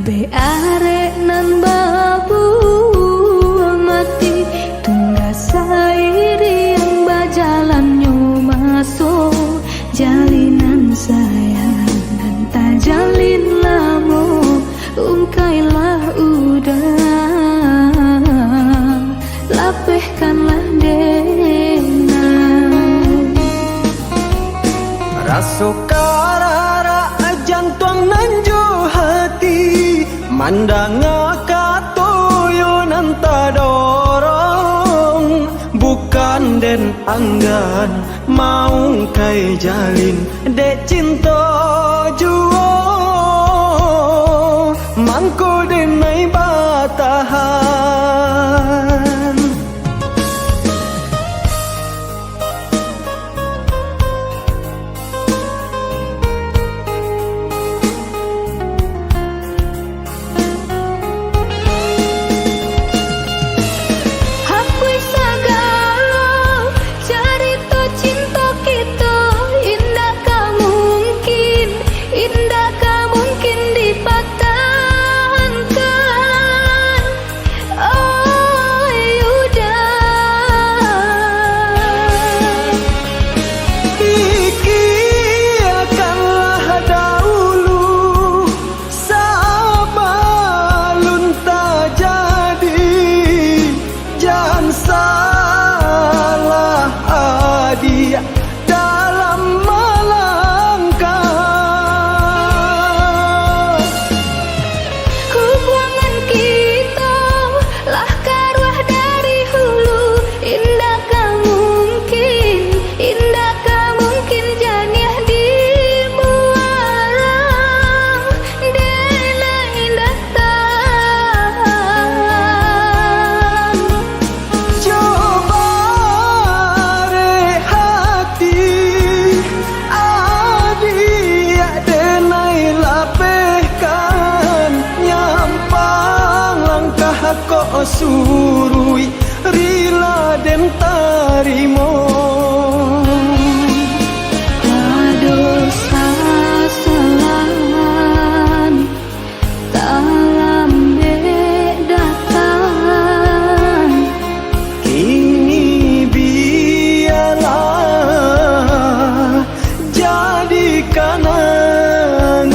Be arek nan babu mati tungga sairi yang bajalan masuk jalinan sayang dan tak jalin lamo ungkailah udah lapehkanlah dena raso karara jantung nanjo hati mandang katoyo nanta dorong bukan den anggan mau kai jalin dek cinta juo mangko den nai batahan dalam melangkah hubungan kita lah karuah dari hulu indakkah mungkin janiah di muara dena indah tan coba rehati adik denai lapehkan nyampang langkah kok surui rila den tarimo dosa salan dalam bedatan kini biarlah jadi kenangan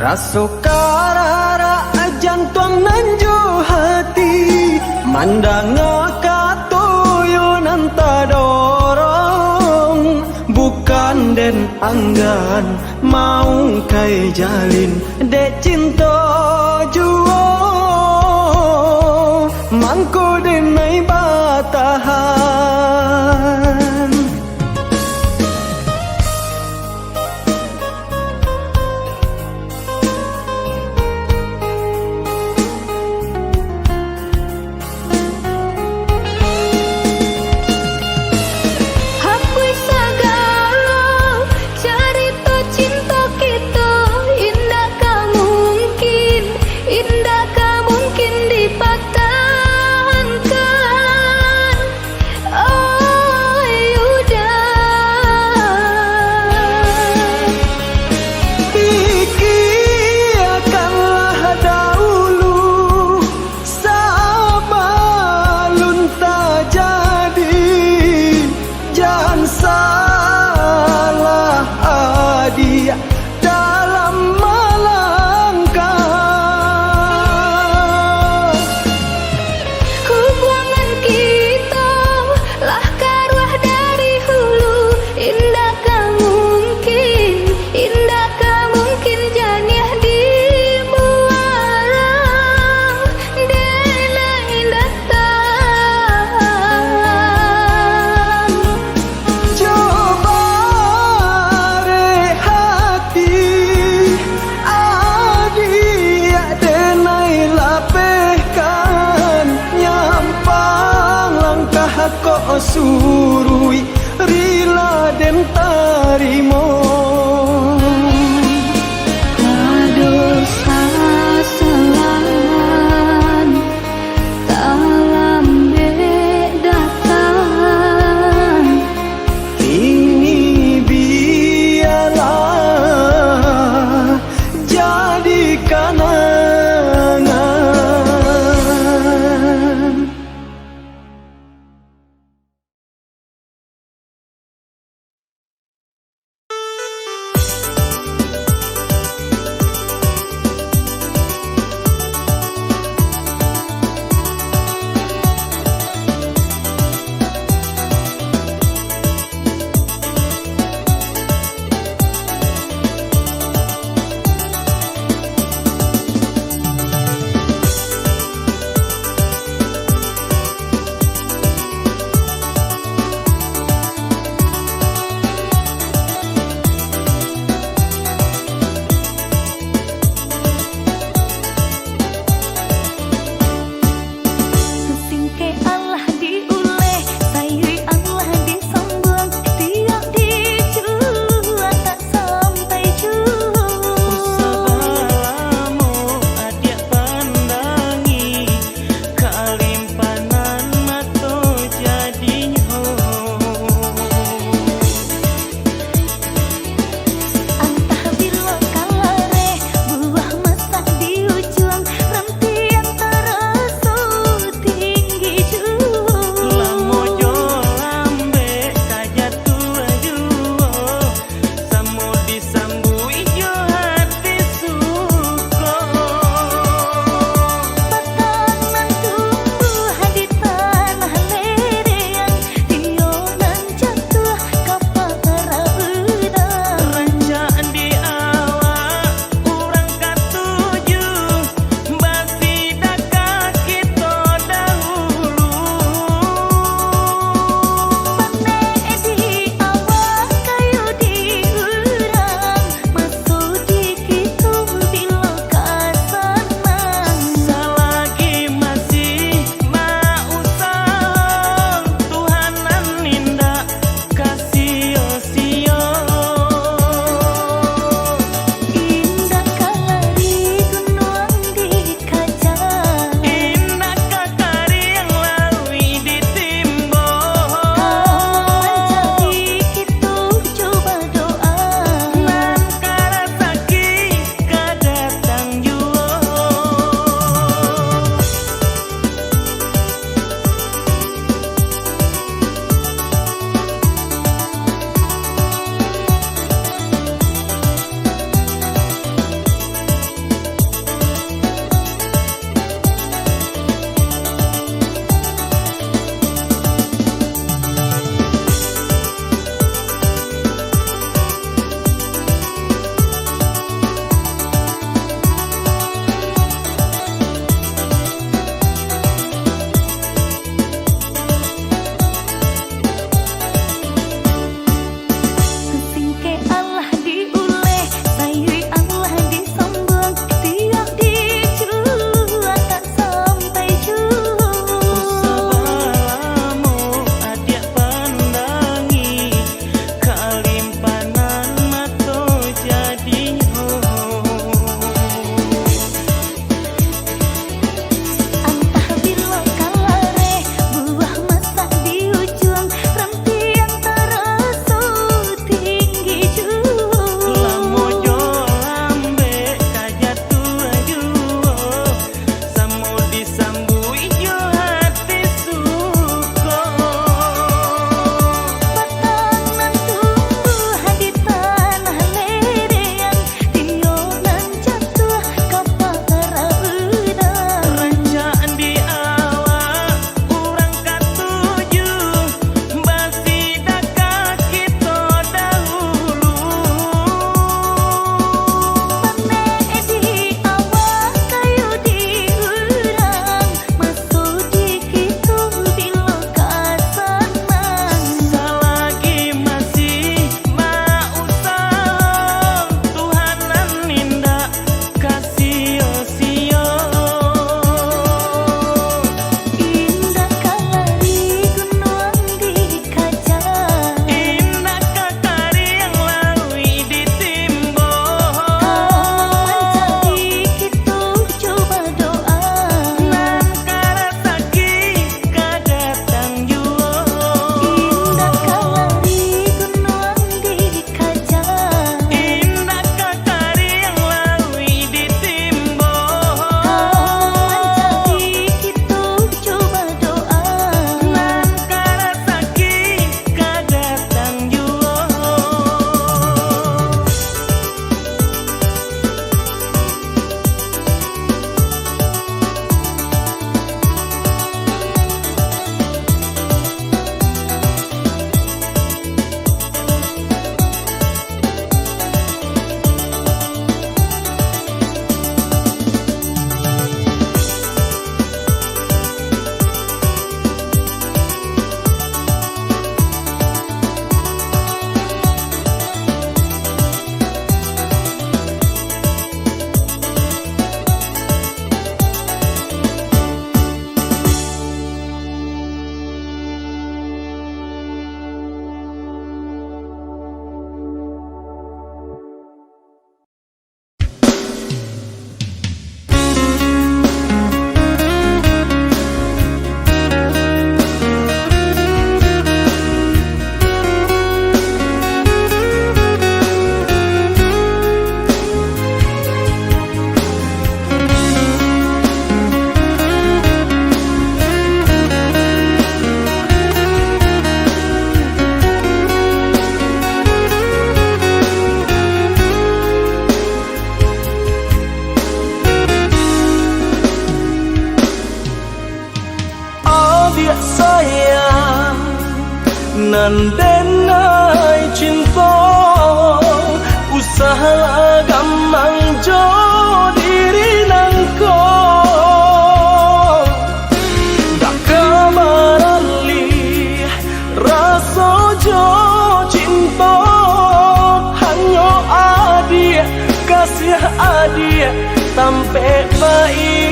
raso karara jantung nanjo hati mandang katoyo nanta dorong bukan den anggan mau kai jalin dek cinta juo mangko den nai batahan indah kok surui rila den tarimo Kadosa selan dalam bedatan ini biarlah jadi kenangan. Nandenai cinta usaha gampang jo diri nangko dak kamarali rasa jo cinta hanya adia kasih adia sampai baik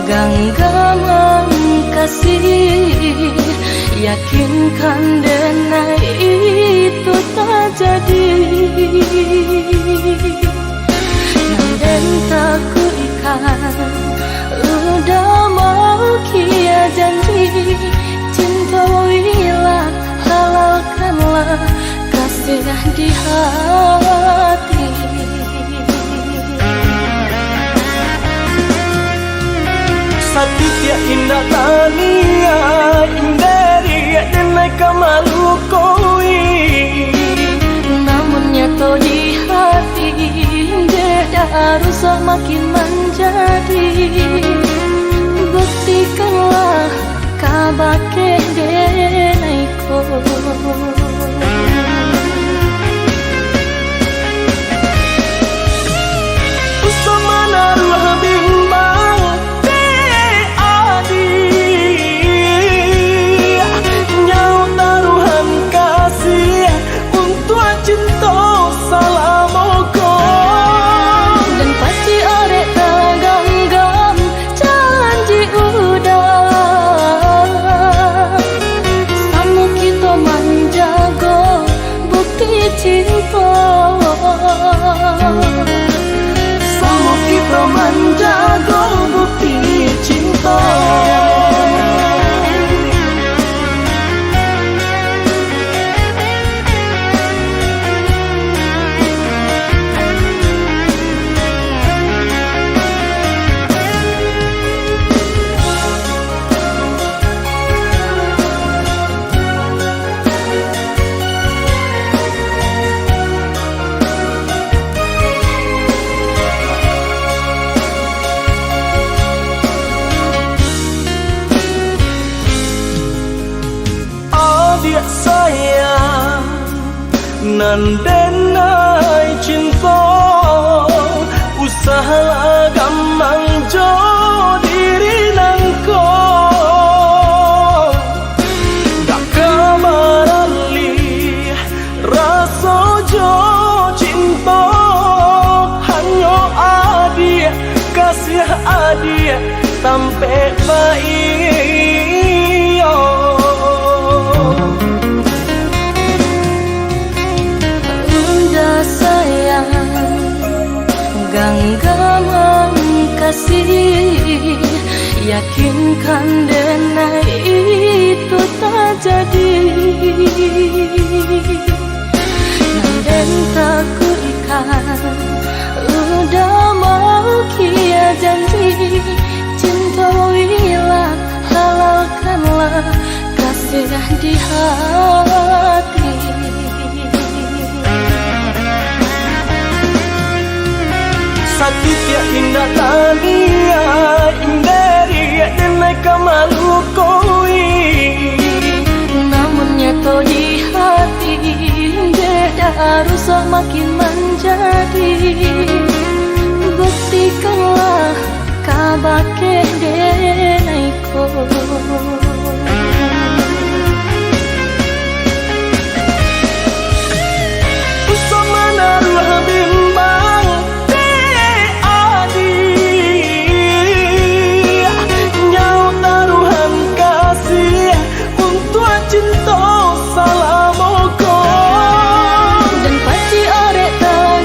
genggaman kasih, yakinkan denai itu tak jadi. Nanden tak kuikan, udah mau kia janji. Cintailah, halalkanlah kasih di hati. Satya indah tania indari denai kamalu koi namun nyata di hati dia harus makin menjadi. Buktikanlah kabake denai ko usama naruh bimbang sama kita menjaga bukti cinta. Adik sayang, nandenai cinta usaha gampang jo diri nangko dak kamarali rasa jo cinta hanya adia kasih adia sampai baik genggaman kasih, yakinkan denai itu tak jadi. Nanden tak kuikan, udah mau kia janji. Cintailah, halalkanlah kasih di hati. Satya indah tania indari denai kamalu koi namun nyata di hati dia harus makin menjadi. Buktikanlah kabake denai ko usama naruh bimbang dan pasti arek tak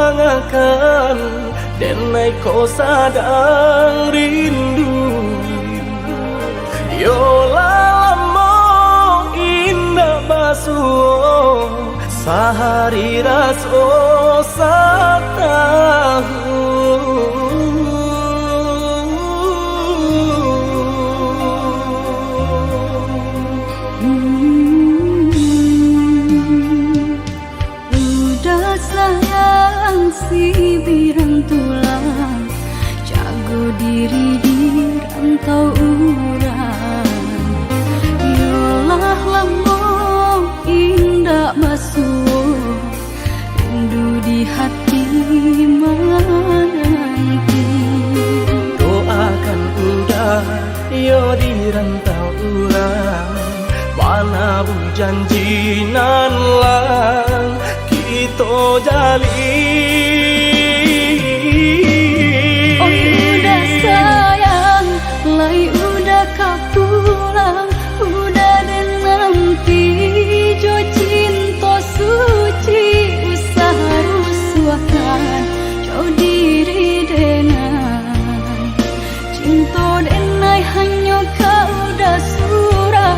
luangakan denai kau sadang rindu. Yola lamo indah basuh sehari raso satahu. Udah sayang si birang tulang, jago diri di rantau urang. Yolah lamo indah basuh rindu di hati menanti. Doakan udah yo di rantau urang, mana bu janji nan lang kita jalin. Oh udah sayang, lai udah kau pulang, udah dan nanti jo cinta suci usaha rusuakan jauh diri denai cinta denai hanya kau udah surah.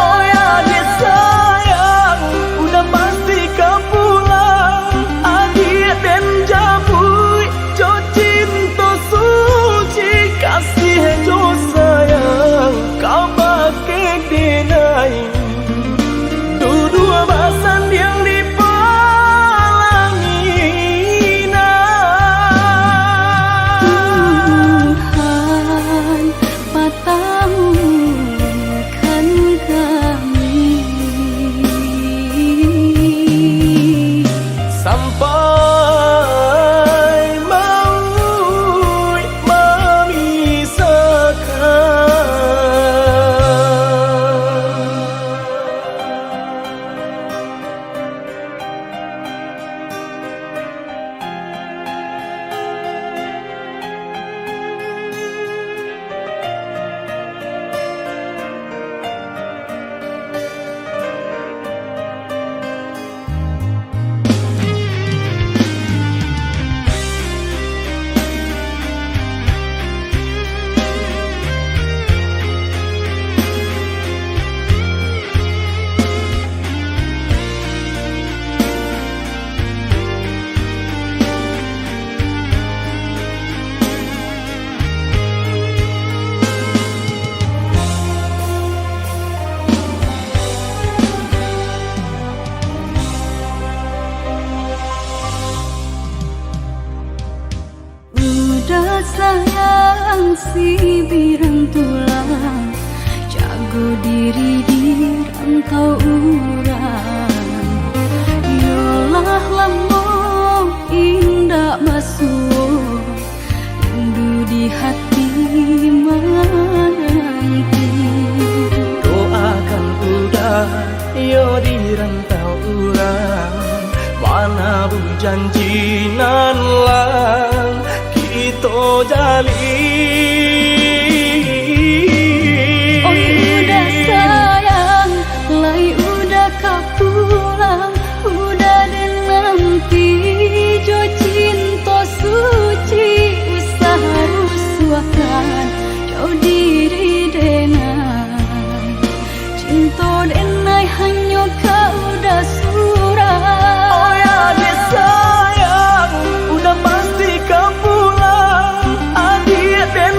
Oh ya dia sayang, udah pasti kau pulang. Adik dan jabui, jo cinta suci kasih jo sayang, kau pakai denai. Dua basan yang dipalangina. Tuhan patahkan kami Sampai maut memisahkan. udah sayang si birang tulang, jago diri di rantau urang. Yolah lamo indah basuh rindu di hati menanti. Doakan udah yo di rantau urang, mana bu janji nan lang kita jalin. Oh udah sayang, lai udah kau pulang, udah dan nanti jo cinta suci usaha rusuakan jauh diri denai cinta denai hanya kau udah surah. Oh ya dia sayang, udah pasti kau pulang. Adik dan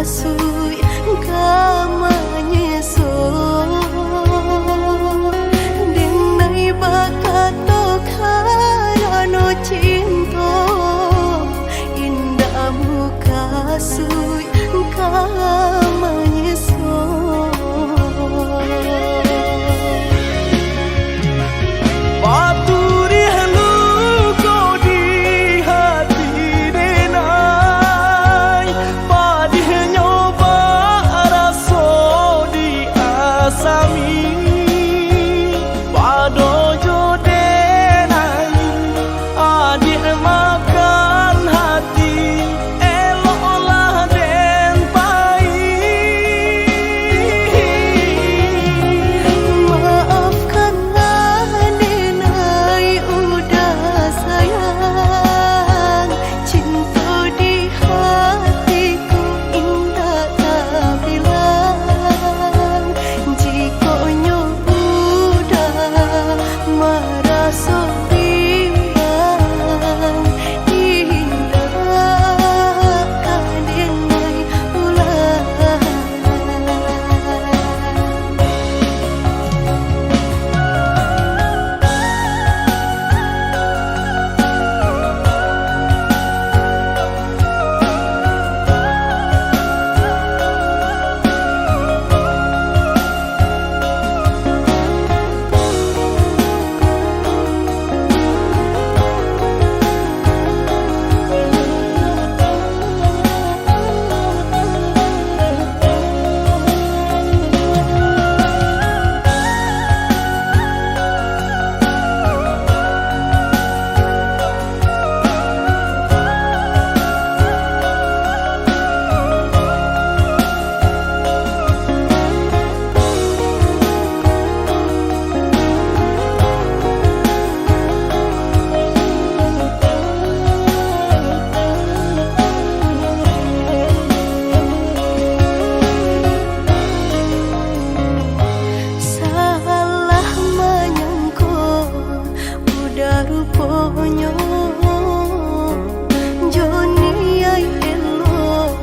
kasui kamanyeso Denai bakato karano cinto Indahmu kasui kamanyeso Paturi halu kau di hati denai Padih nyoba raso di asami Pado jo denai adik makan hati Eloklah den pai Maafkanlah Denai udah sayang Cinta di hatiku indah tak bilang Jika nyo udah merasa bimbang Indah Denai ulang Salah menyangka udah rupanya Joni ai elo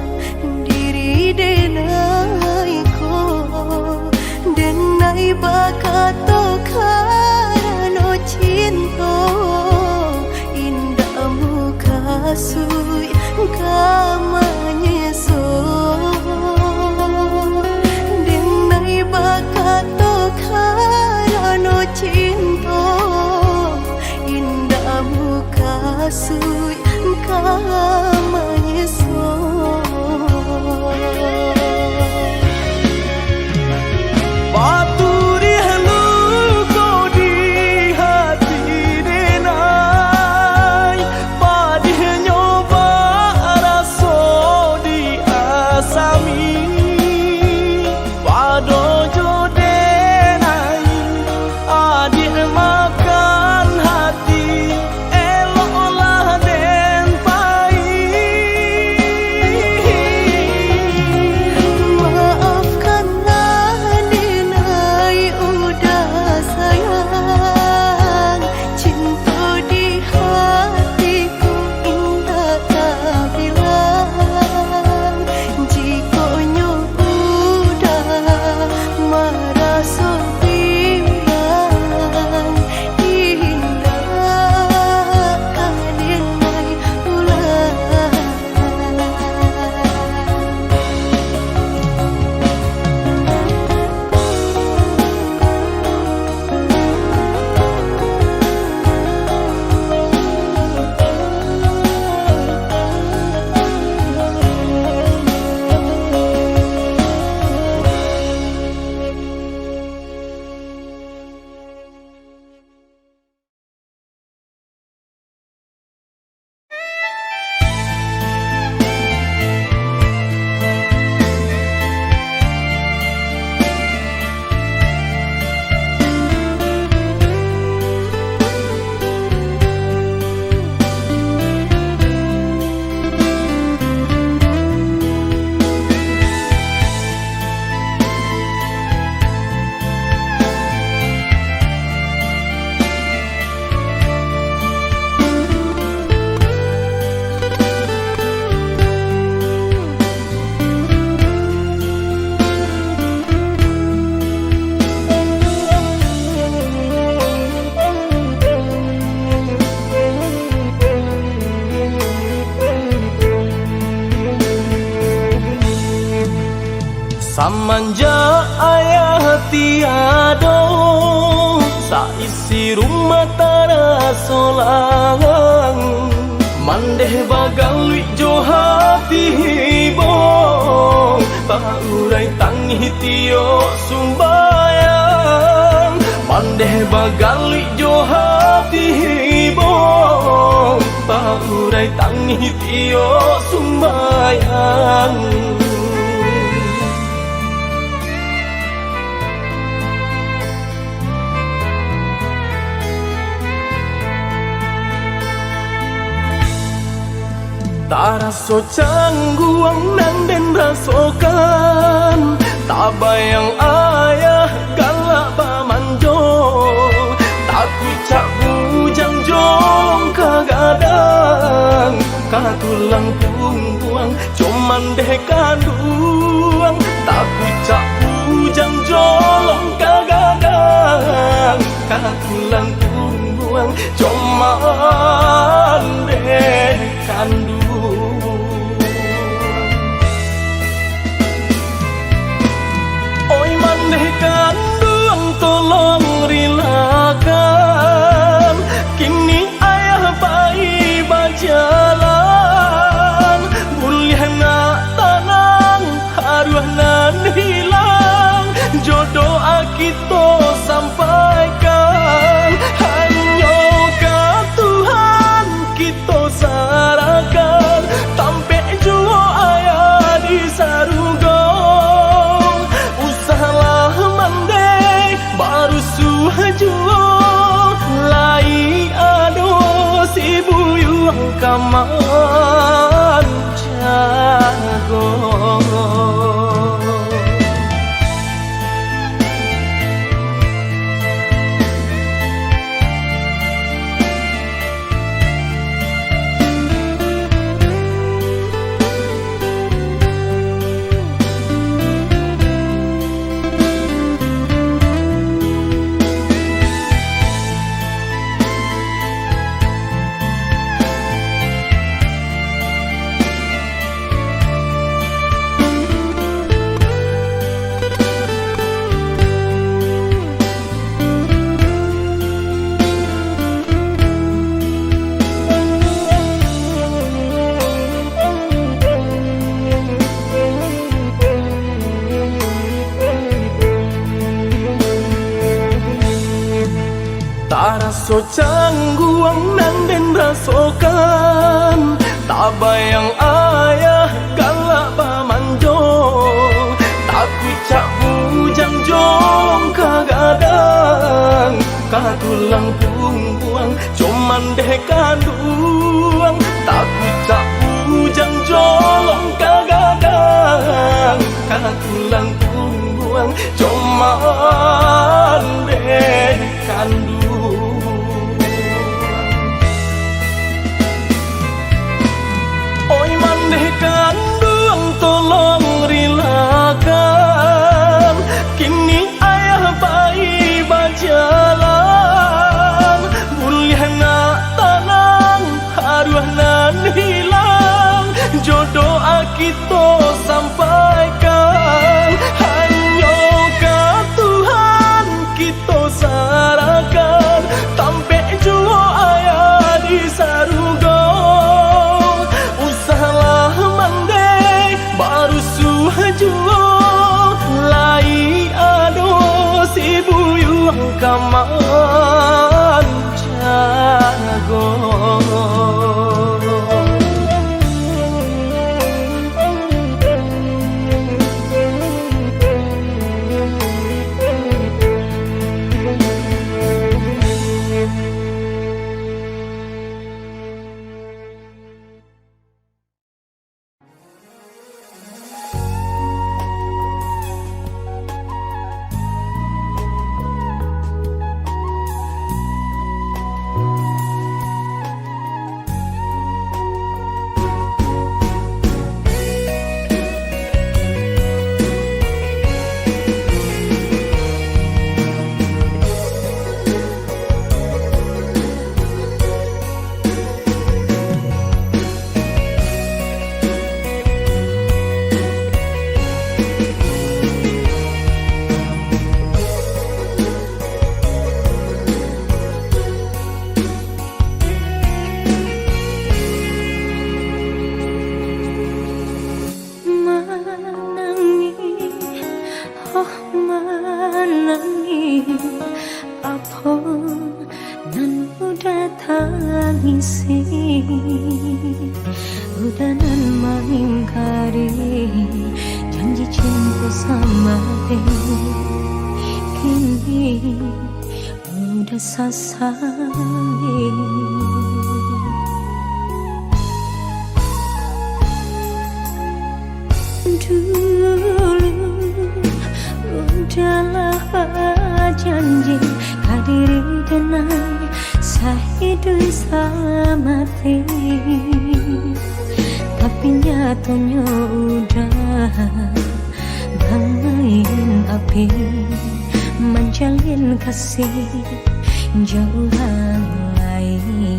diri denai ko Denai bakato karano cinta Indahmu kasui kamanyeso Denai bakato karano cinta Indahmu kasui kamanyeso Paturi halu kau ayah tiada, saisi rumah tara solang. Mandeh bagal jo hati bong, paurai tangi tio sumbayang. Mandeh bagal jo hati bong, paurai tangi tio sumbayang. Tak raso cangguang nang den rasokan, tak bayang ayah galak bamanjo, tak kucak bujang jong kagadang, katulang pungguang cuman deh kanduang, tak kucak bujang jolong kagadang, katulang pungguang cuman deh kanduang. Mandeh kandung tolong rilakan, kini ayah bayi berjalan. Buliah nak tanang, haruah nan hilang, jodoh kita sampaikan. Hanya ke Tuhan kita sarahkan, tampe jua ayah di saruga. Baru suhajuo lai ado si buyuang kaman jago. So cangguang nang den rasokan, tak bayang ayah galak bamanjo, tak kucak bujang jong kagadang, katulang pungguang cuman deh kanduang, tak kucak bujang jolong kagadang, katulang pungguang cuman deh kanduang. Mandeh kandung tolong rilakan, kini ayah bayi berjalan. Buliah nak tanang, haruah nan hilang, jodoh kita sampaikan. Hanya ke Tuhan kita sarahkan, tampe jua ayah di saruga. Baru suhajuo lai ado si buyuang kaman jago. menangis apa nan udah tangisi udah nan mengingkari janji cinta sama dia kini udah sasali. Dulu udahlah janji hadiri denai sahidu selamati tapi nyatanya udah bangin api menjalin kasih jauhan lain.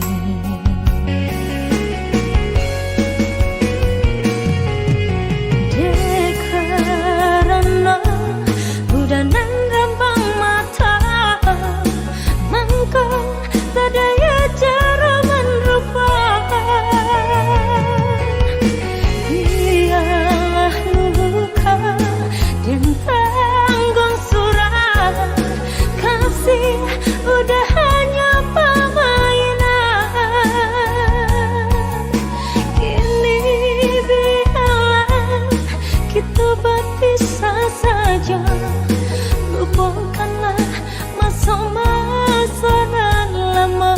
Udah hanya permainan. Kini biarlah kita berpisah saja. Lupakanlah masa-masa yang lama.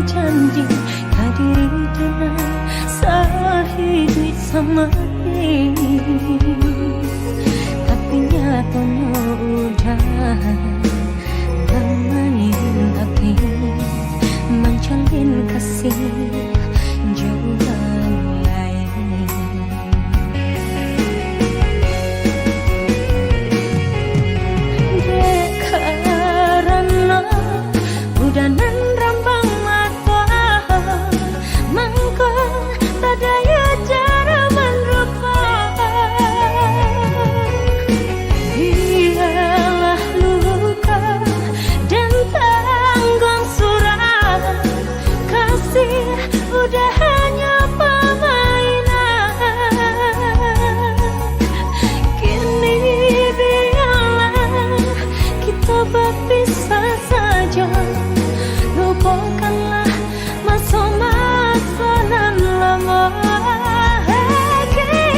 Janji hadiri dengan sahidu sama ini tapi nyatanya udah bangin api menjalin kasih jauhan lain. Karena udah nan udah hanya permainan. Kini biarlah kita berpisah saja. Lupakanlah masa-masa nan lama. Kini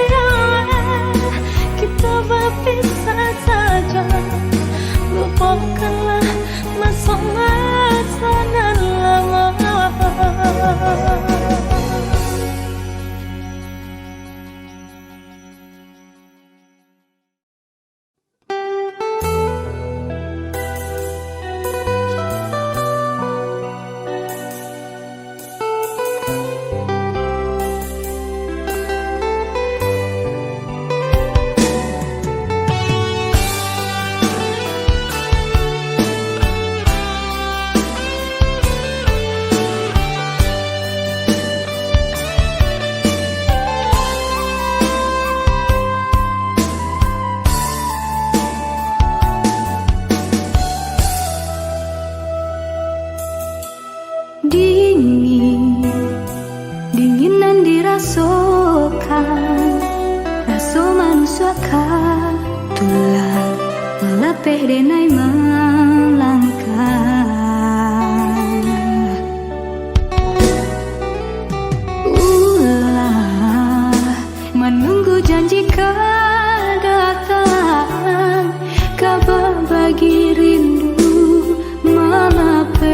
biarlah kita berpisah saja. Lupakanlah masa-masa nan lama. Dinginan dirasakan, rasa manusia tulang melepeh denai melangkah. Ulah menunggu janji kau datang, kabar bagi rindu melepeh.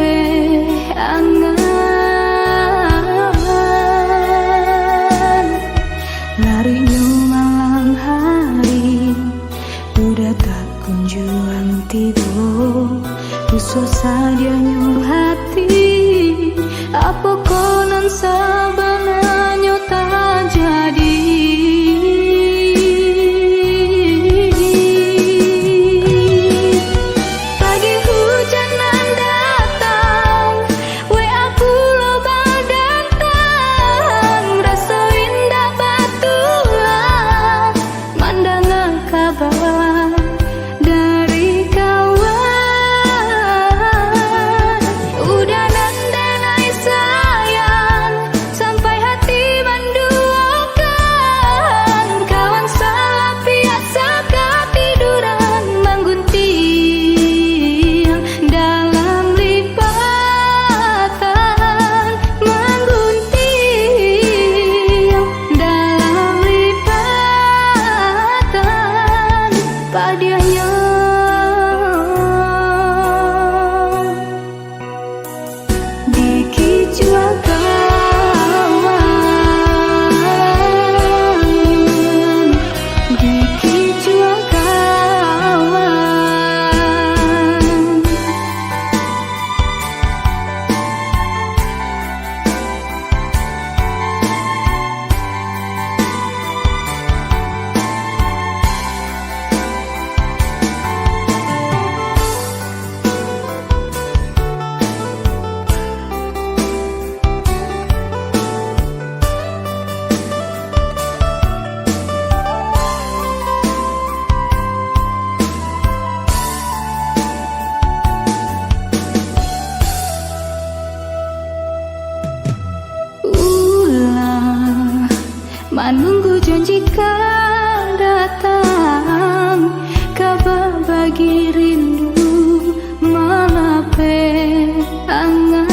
menunggu janji kau datang, kabar bagi rindu melapeh angan.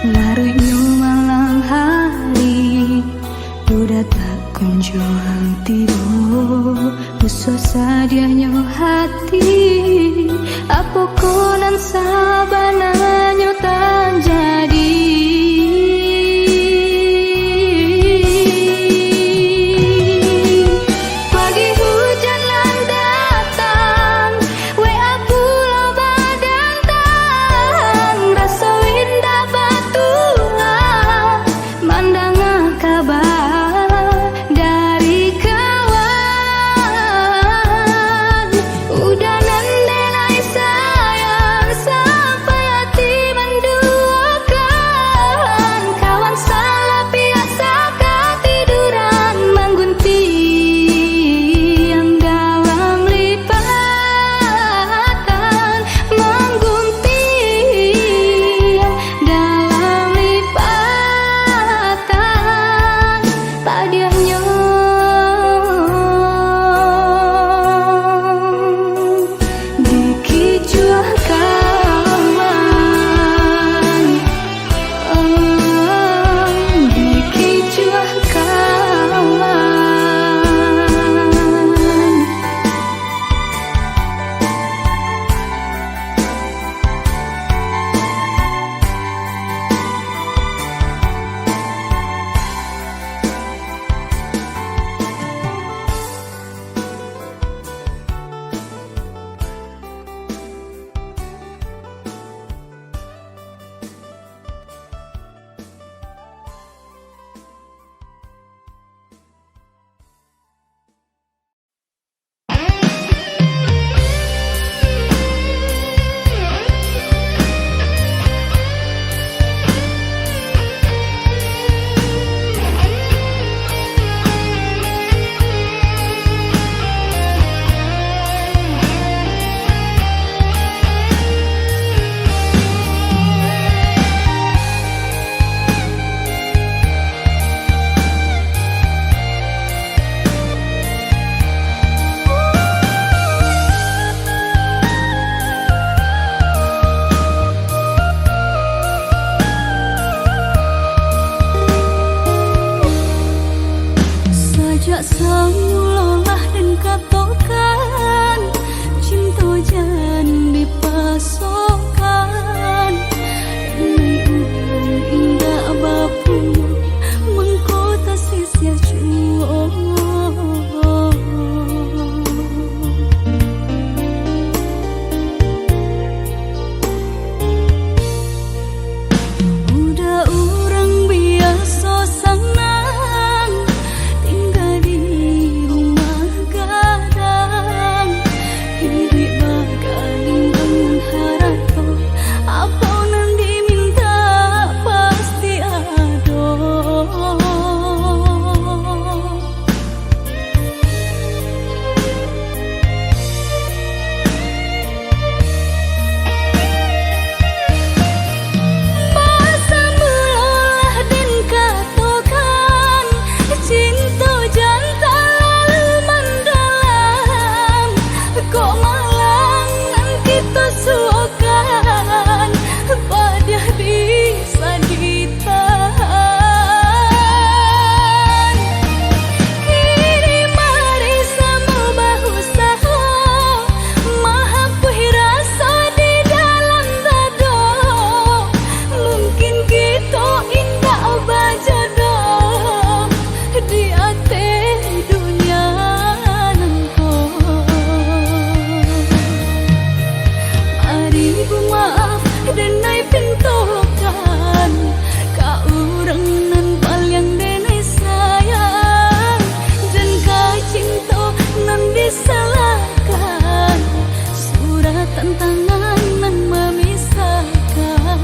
Larutnya malam hari, udah tak kunjung tidur, usah sadianya hati, apa konan sabananya tak jadi. Pagi hujan lang datang, WA pula badantang, rasa indah batulah mandang kabar dari kawan. Udah nandenai sayang sampai hati menduakan, kawan salah biasa ketiduran menggunting yang dalam lipatan, menggunting dalam lipatan. Padiahnya dikicuah kawan, dikicuah kawan. Sejak semulalah dan katakan, cinta jangan dipasokkan. Ini urang indah bapu mengkota sisia jua. Udah urang biasa senang tinggal di rumah gadang, iri bagaling dengan harato, apa nan diminta pasti ada. Masa mulalah dan katakan, cinta jangan terlalu mendalam, kok malang nan kita suakan, padah bisa ditahan. Kini mari sama bahu saha, mahapuhi rasa di dalam dada. Mungkin kita indah bajodoh di ate dunia nangko. Mari bu maaf dan naik pintokan, ka urang nan paling denai sayang, dan ka cinta nan disalahkan, surat tantangan nan memisahkan.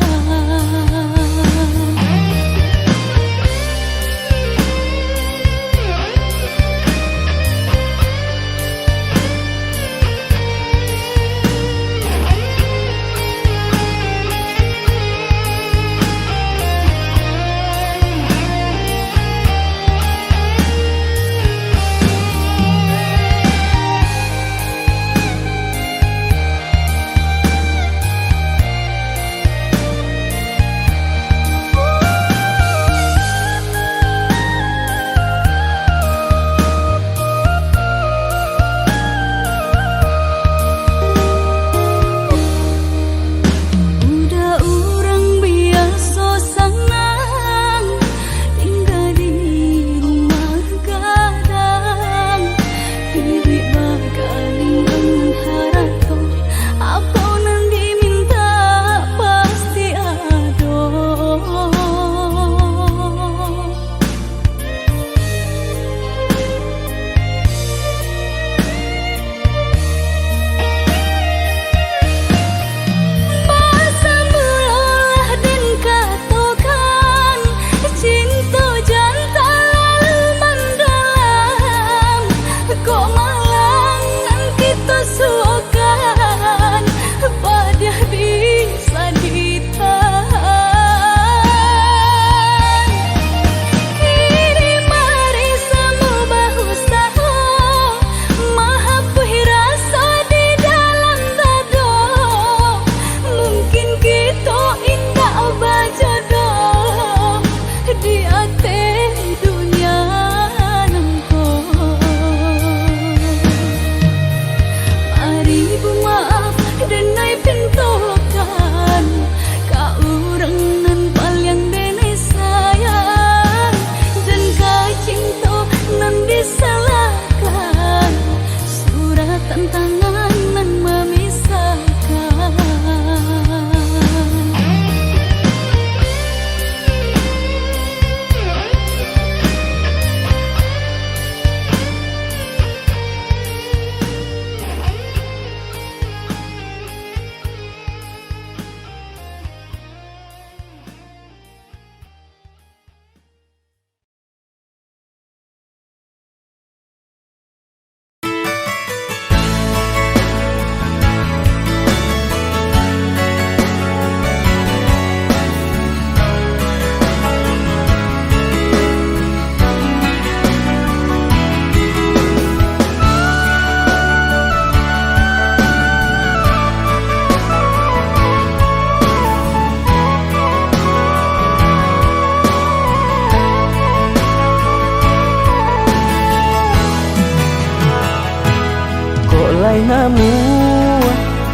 namu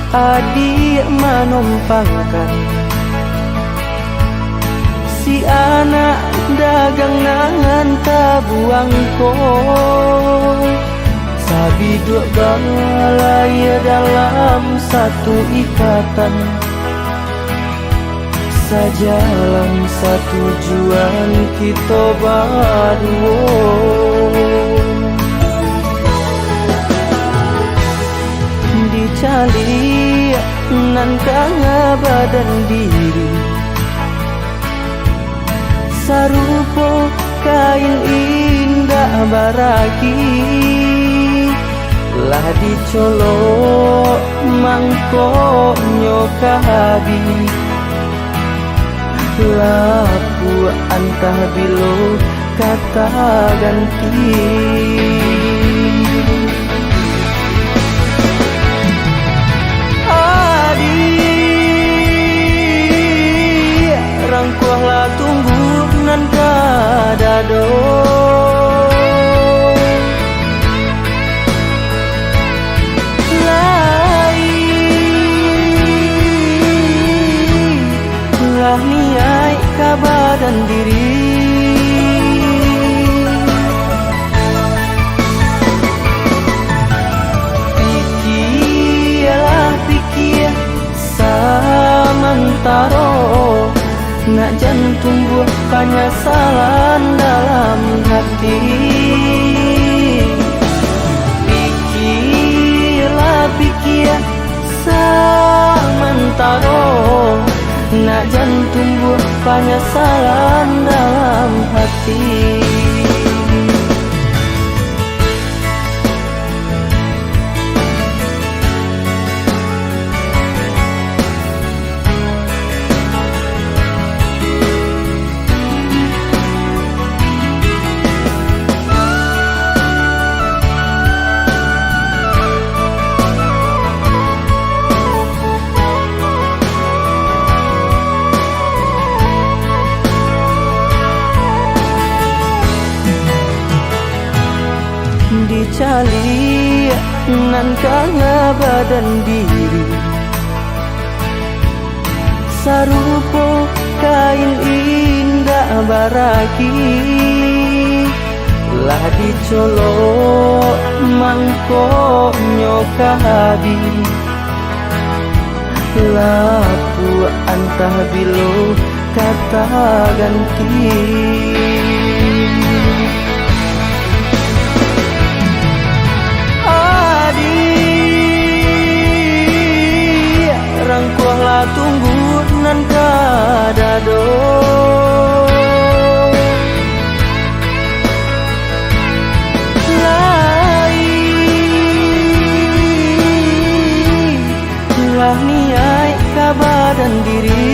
adik manompangkan si anak dagang nangan tabuang ko sabi dua balai dalam satu ikatan sajalan satu tujuan kita berdua dicali nan kanga badan diri sarupo kain indah baraki lah dicolok mangkoknya kahabi lapu antah bilo kata ganti rangkuahlah tunggu nan kadado lai lah niai kabadan diri pikir samantaro nak jantung buah penyesalan dalam hati pikir sementara nak jantung buah penyesalan dalam hati dicali nan kanga badan diri sarupo kain indah baraki lah dicolok mangkoknya kahabi lapu antah bilo kata ganti rangkuahlah tunggu nan kadado lai lah niai kabadan diri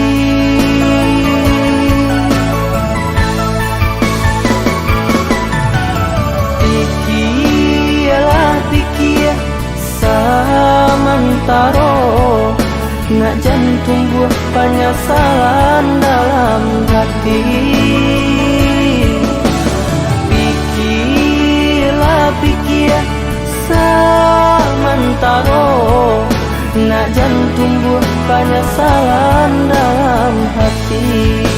pikir samantaro nak jantung buah penyesalan dalam hati pikir samantaro nak jantung buah penyesalan dalam hati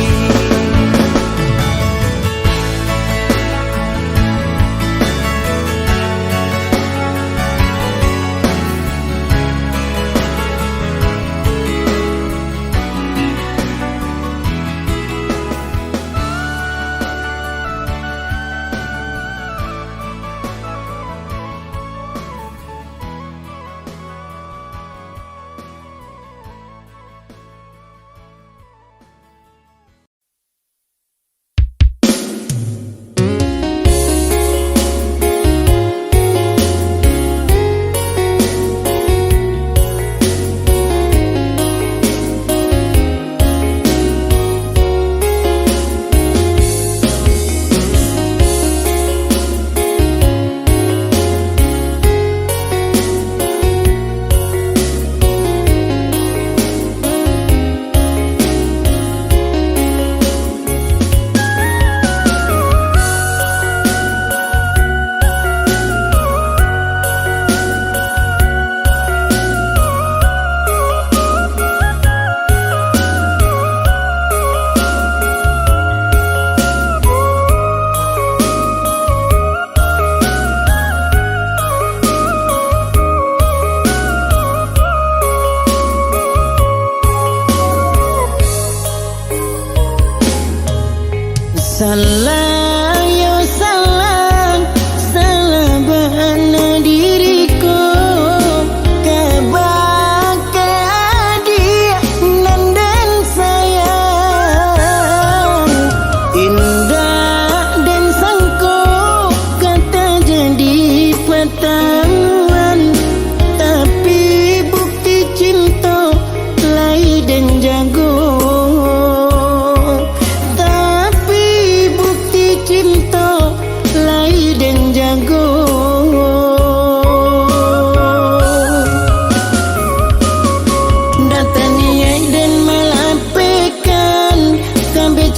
Salah yo salah, salah bana diriku. Kebahagiaan dan sayang, indah dan sangko kata jadi pertahuan. Tapi bukti cinta lai dan jago.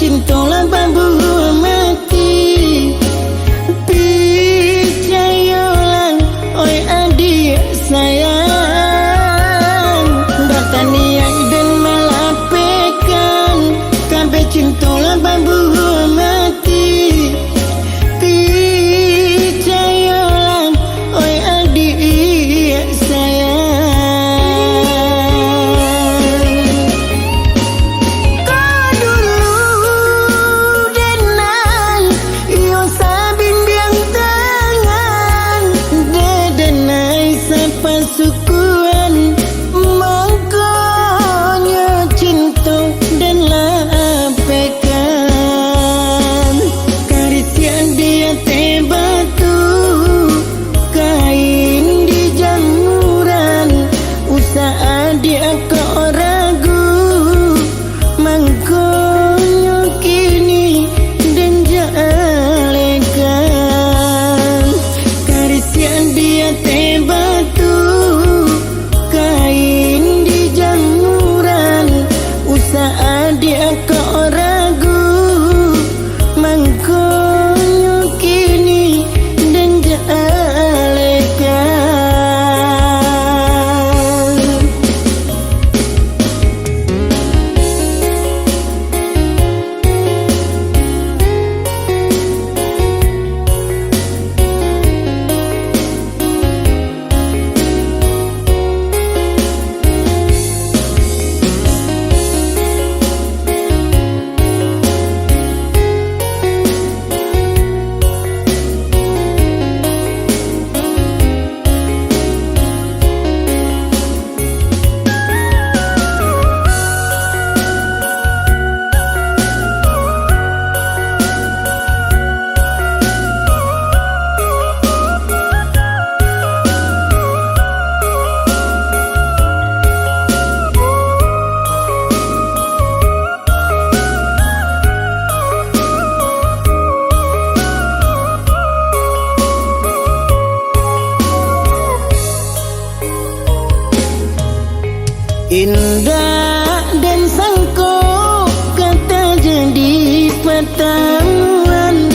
Cintolah bambu mati, picayolah oi adik sayang. Datang niat dan melapekan, sampai cintolah bambu mati, picayolah oi adik sayang. Pasukuan mangkonya cinta dan lapekan, karisian dia tebatu kain di jamuran. Usaha dia kau ragu mangkonya kini dan jalekan, karisian dia tebatu dia kau ragu mangkonya kini dan jalekan. Indah dan sangko kata jadi pertahuan.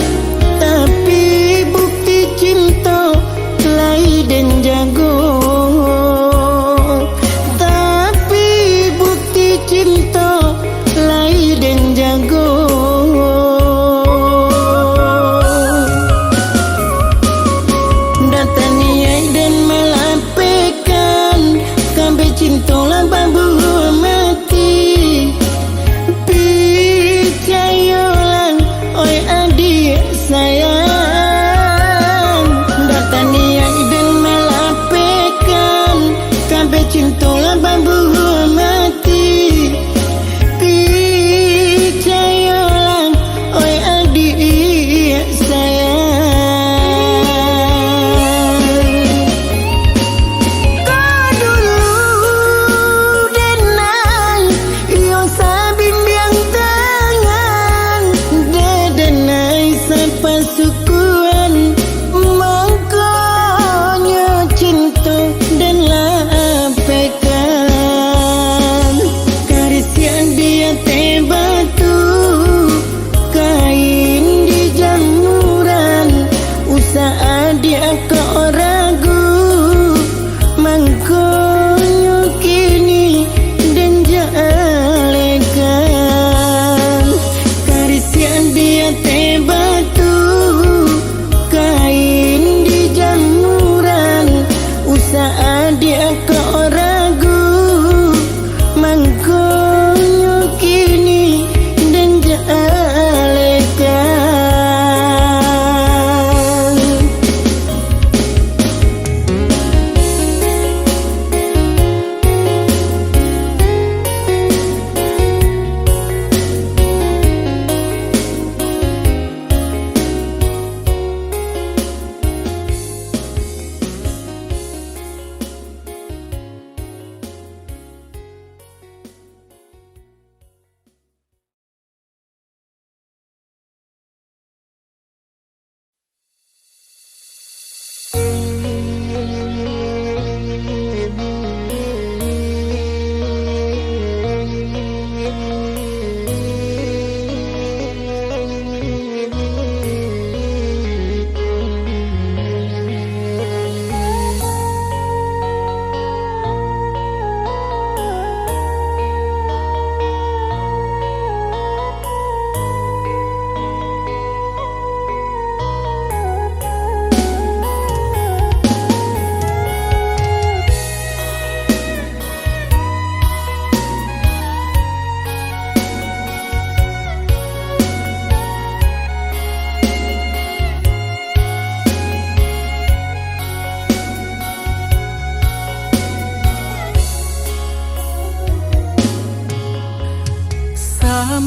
Tapi bukti cinta lai dan jago. Tapi bukti cinta lai dan jago. Datang niat dan melapekan, sampai cintolah bambu mati, picayolah oi adik sayang. Datang niat dan melapekan, sampai cintolah bambu mati, picayolah oi adik sayang. Kau dulu dan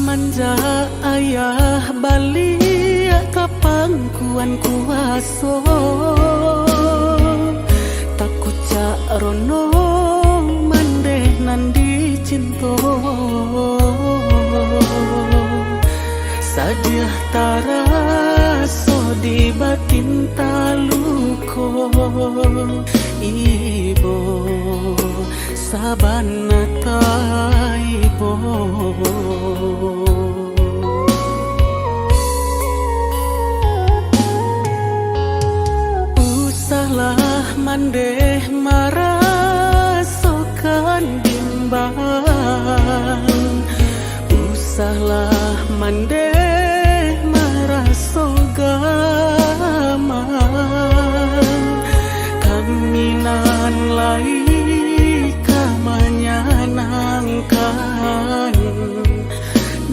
Manja ayah balik ka pangkuan kuaso takut cak rono mandeh nandi cinto sadiah taraso di batin taluko ibo sabanata ibo usahlah mandeh marasokan bimbang usahlah mandeh marasogaman kaminan lai kamanyanangkan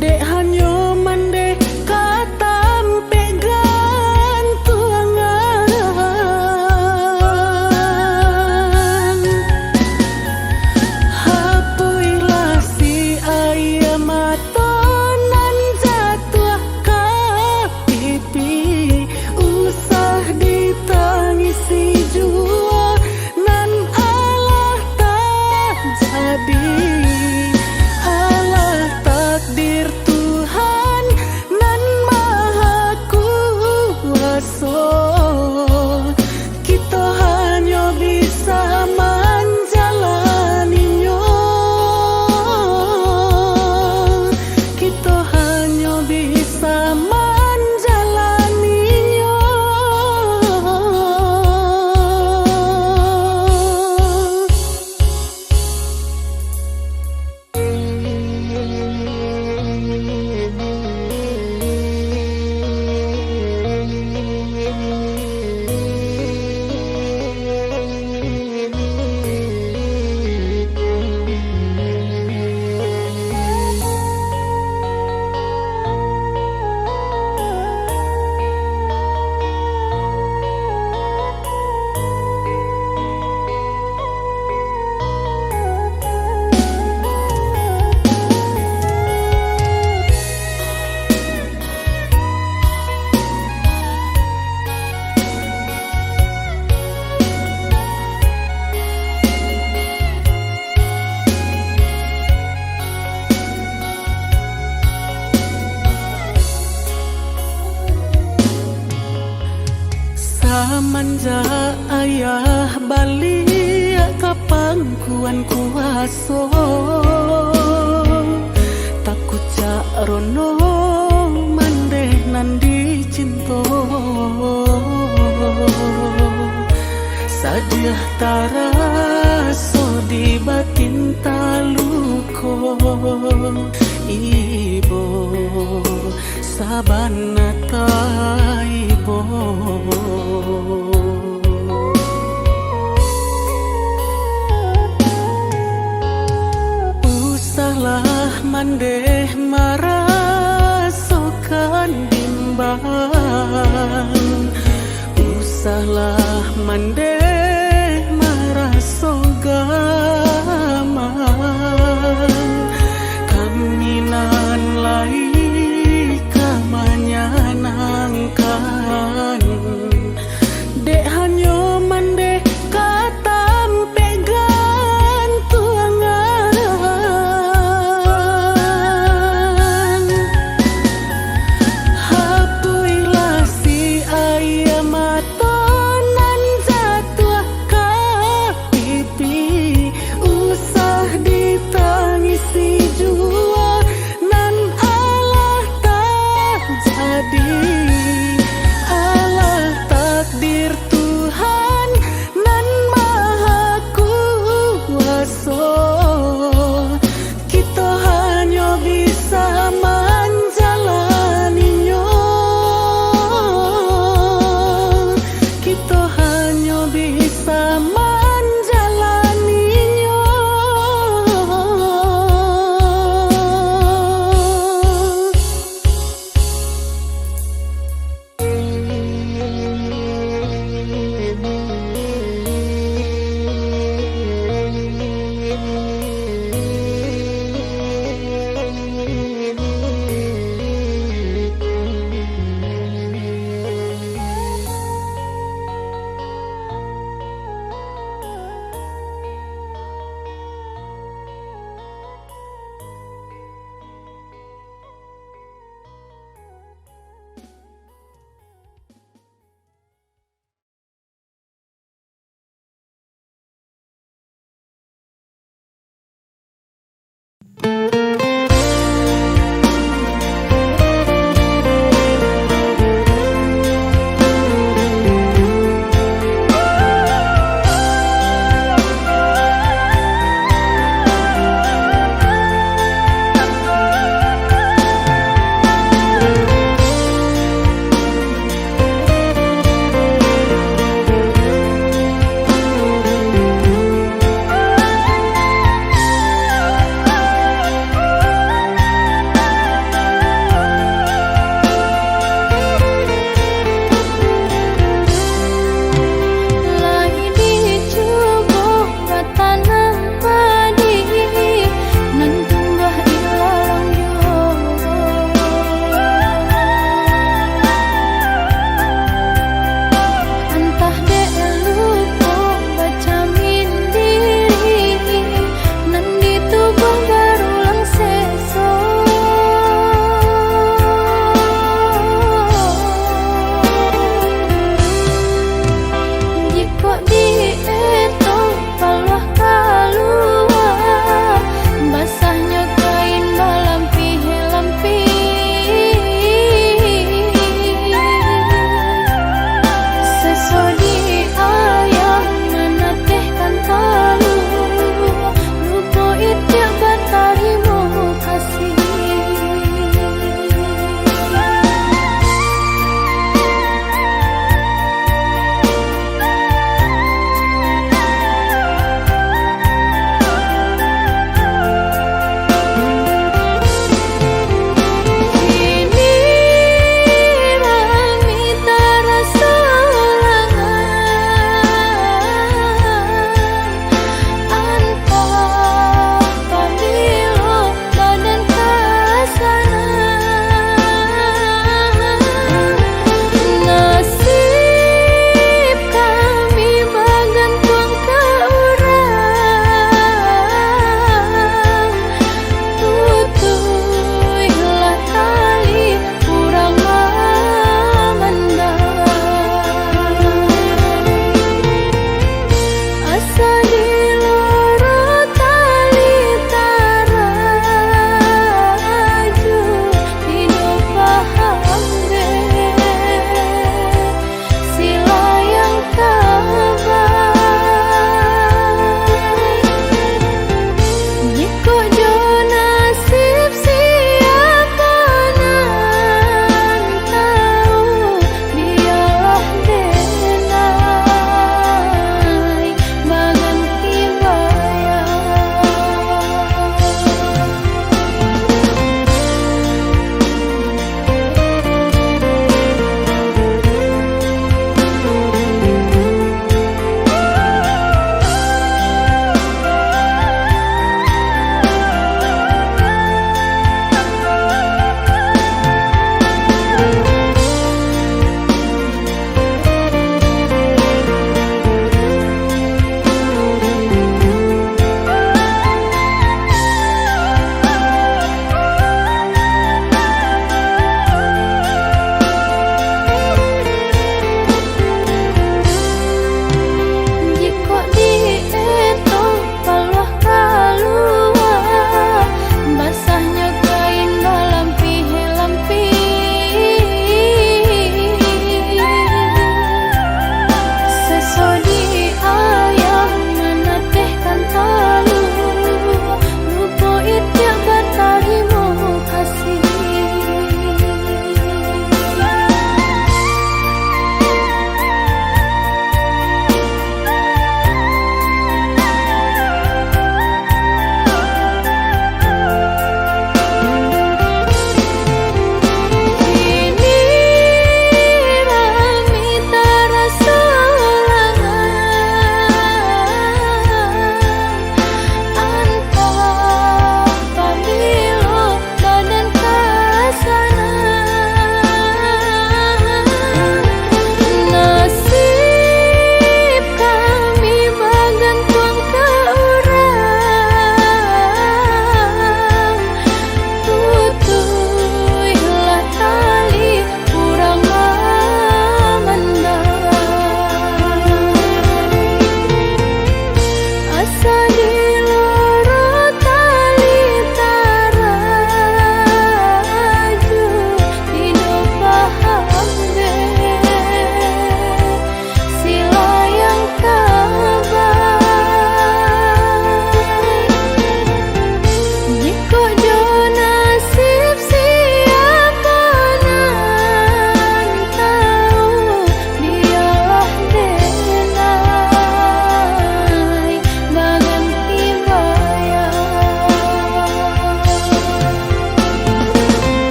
dek hanyo mandeh katampe gantuangan hapuilah si ayam matonan jatuh ka pipi usah ditangisi jua nan alah tak jadi alah takdir Tuhan nan maha kuasa kita hanya bisa menjalaninya kita hanya bisa menjalaninya Manja ayah balik ka pangkuan kuaso takut cak rono mandeh nandi cinto sadiah taraso di batin taluko ibo sabanata ibo usahlah mandeh marasokan bimbang usahlah mandeh marasogaman kaminan lai kamanyanangkan dek hanyo mandeh katampe gantuangan hapuilah si ayam matonan jatuh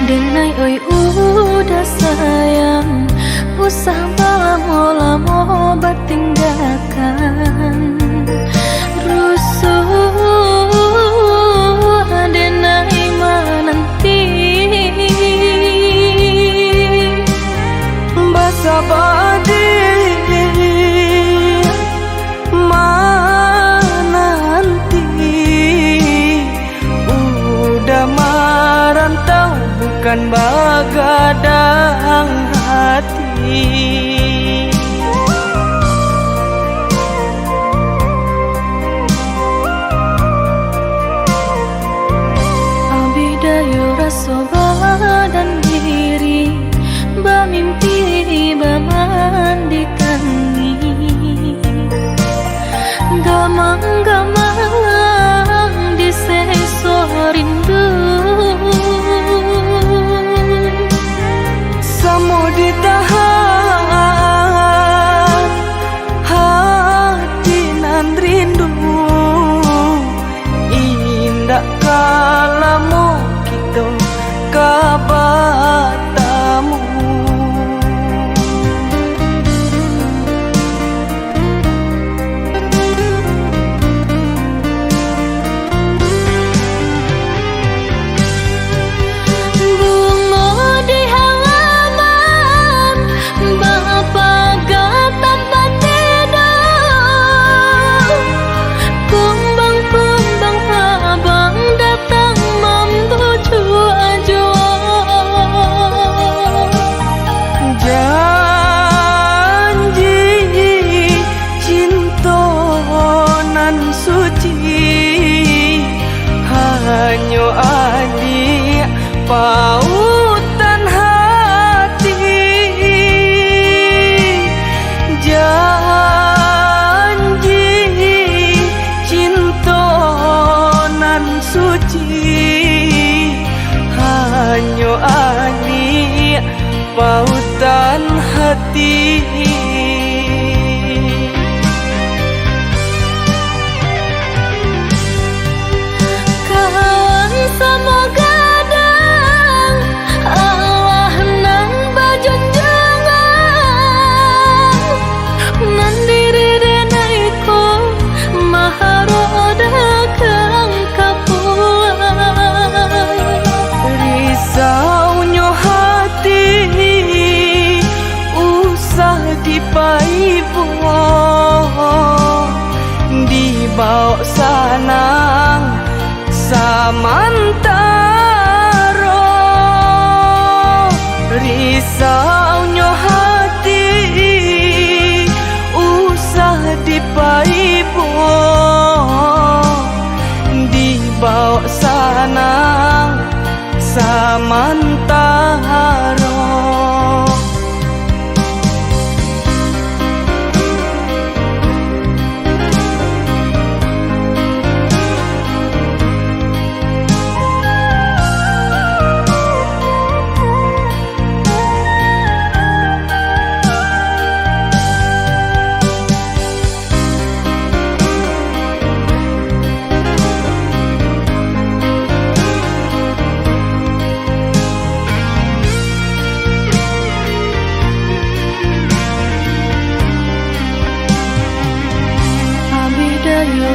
Denai oi udah sayang, usah lama-lama tinggalkan rusuh. Denai menanti basa badi menanti, udah merantau bukan bagadang hati. Abidayo rasa badan diri, bermimpi memandikannya. Gamang-gamang di seso rindu, samo ditahan hati nan rindu. Indah kalamu kita kabatamu. Hanya adik pautan hati, janji cinta nan suci. Hanya adik pautan hati. Semoga dang Allah nang bajunjangan, nan diri denai ko maharoda kang kapuan. Risaunya hati usah dipaipo, dibawa sanang samantara. Risaunya hati usah dipaipo, dibawa sanang samantara.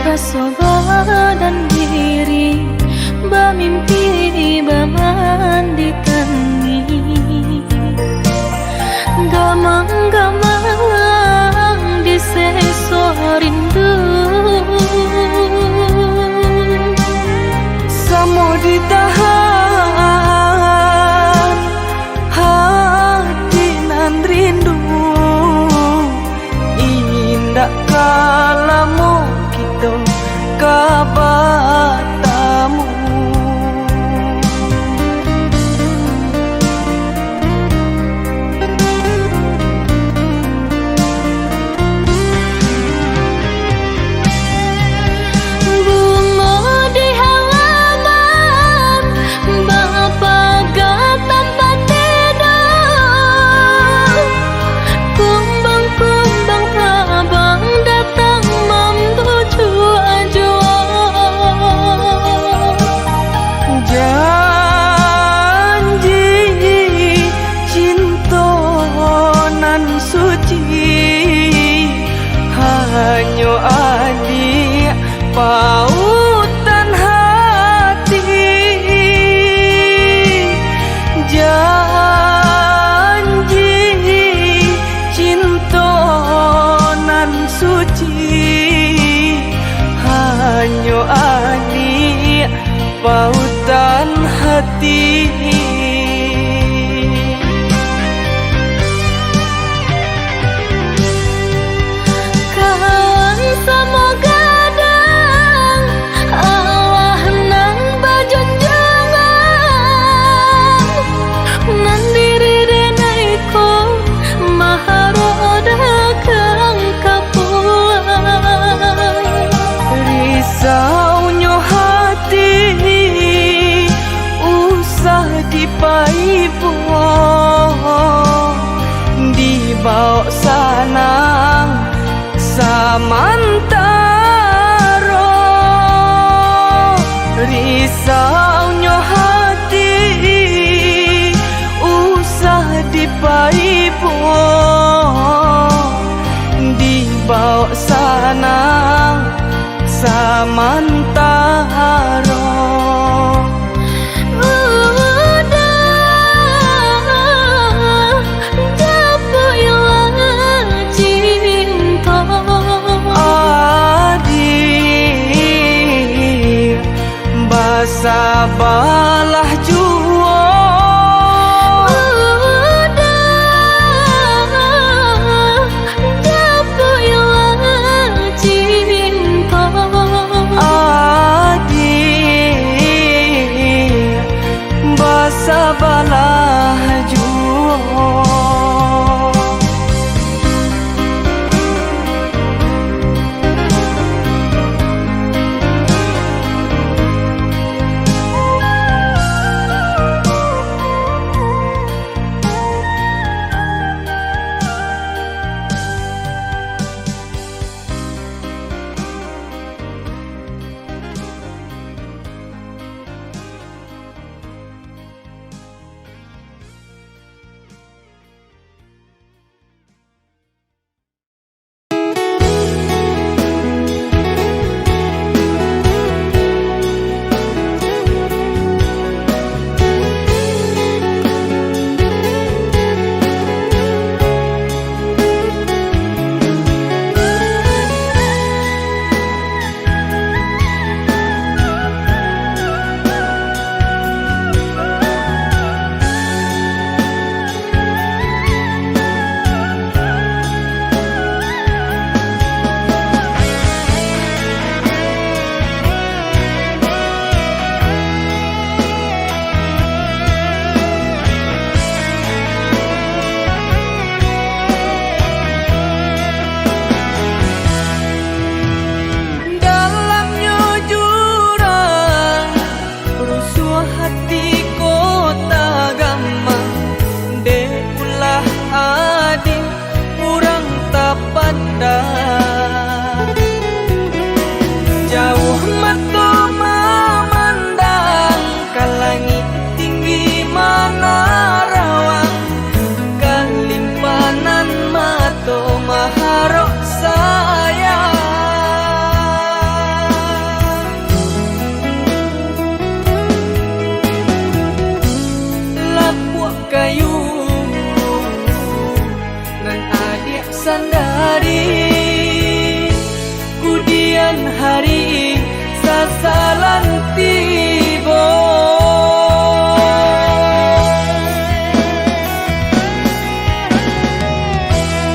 Rasa badan diri, bermimpi memandikannya. Gamang-gamang di seso rindu, samo ditahan hati nan rindu. Indah kalamu kita kabatamu. Kumbang-kumbang abang datang membujuk ajwa. Hanya adik pautan hati. Janji cinta nan suci. Hanya adik pautan hati. Kawan semoga dan Allah nang bajunjangan nan diri denaiko maharoda kang kapuan. Risaunya hati usah dipaipo, dibawa sanang samantara. Risaunya hati usah dipaipo, dibawa sanang samantara. Sabalah jua dapat ilang cinta. Adik basabalah jua. Jauh mata memandang ke langit tinggi mana rawang, kelimpanan mata maharok sayang. Lapuak kayu nan adik sandari, kemudian hari sasalan tiba.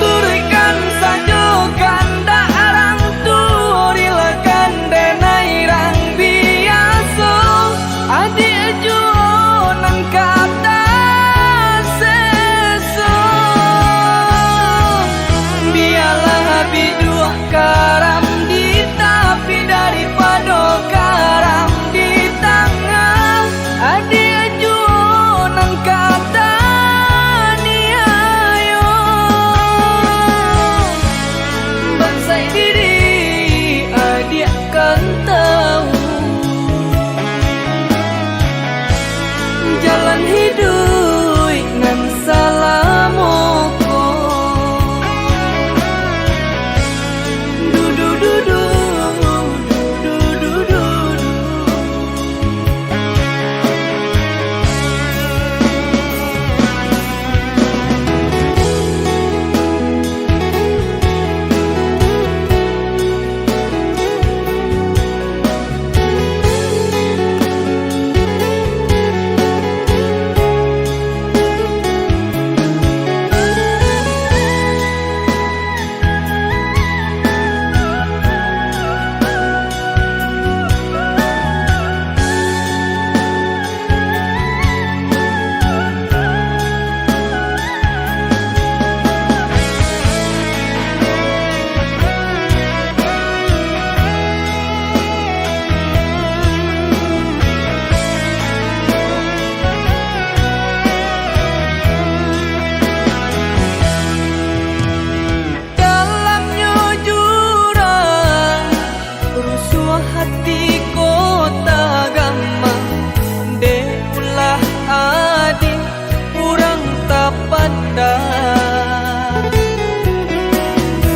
Turikan saja ganda arang turilakan denai rang biasa. Adik juo nang kata seso, biarlah bidua karam daripada karam di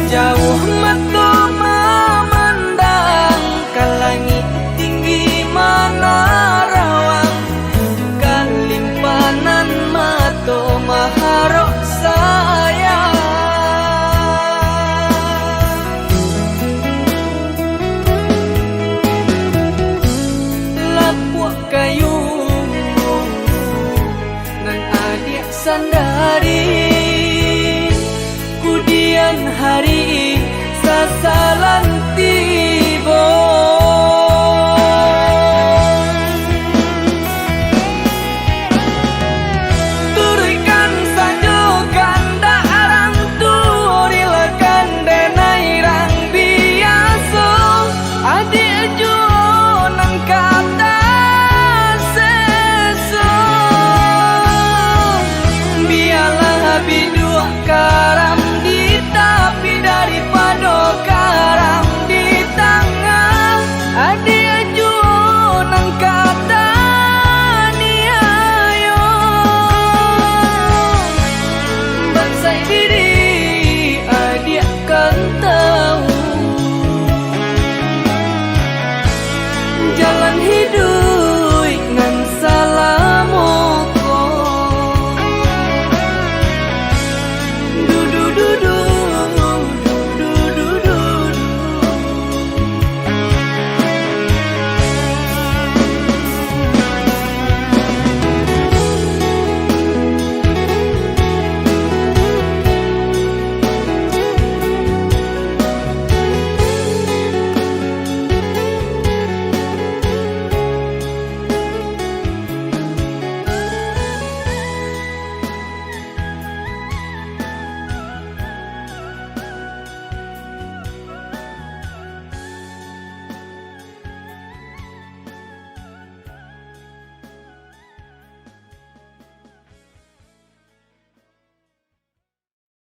Jauh mata memandang ke langit tinggi mana rawang, kalimpanan mata maharok sayang. Lapuak kayu nan adik sandari, kudian hari sasa